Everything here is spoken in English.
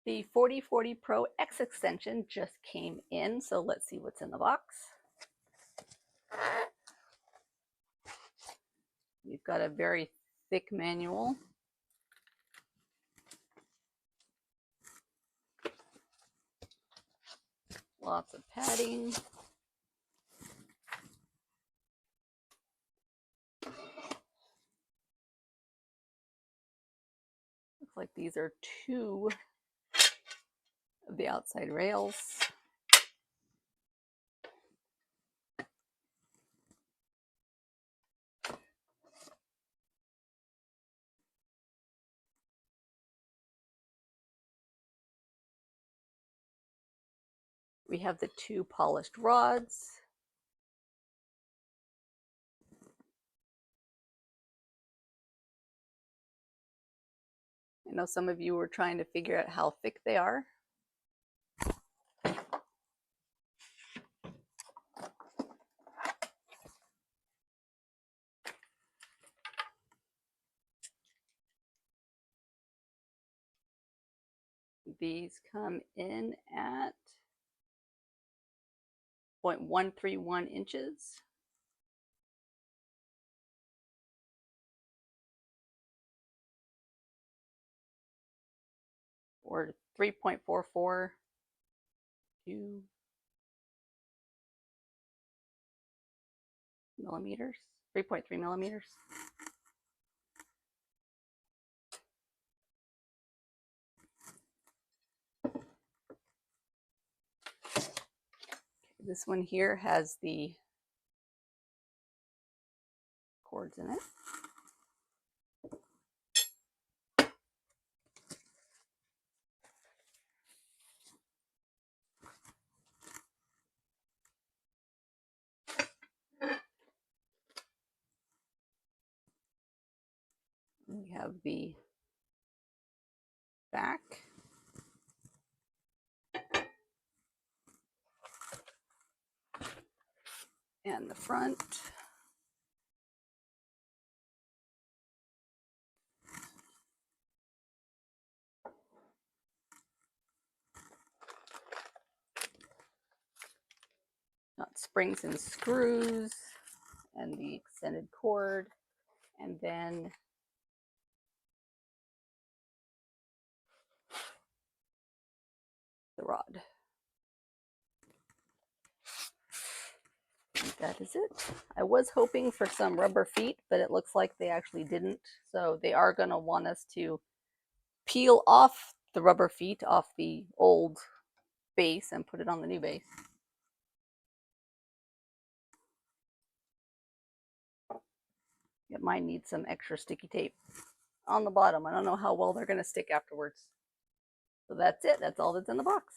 The 4040 Pro X extension just came in, so let's see what's in the box. We've got a very thick manual. Lots of padding. Looks like these are 2 of the outside rails. We have the 2 polished rods. I know some of you were trying to figure out how thick they are. These come in at 0.131 inches. Or 3.44 millimeters, 3.3 millimeters. This one here has the cords in it. We have the back. And the front. Got springs and screws and the extended cord, and then the rod. And that is it. I was hoping for some rubber feet, but it looks like they actually didn't. So they are going to want us to peel off the rubber feet off the old base and put it on the new base. It might need some extra sticky tape on the bottom. I don't know how well they're going to stick afterwards. So that's it. That's all that's in the box.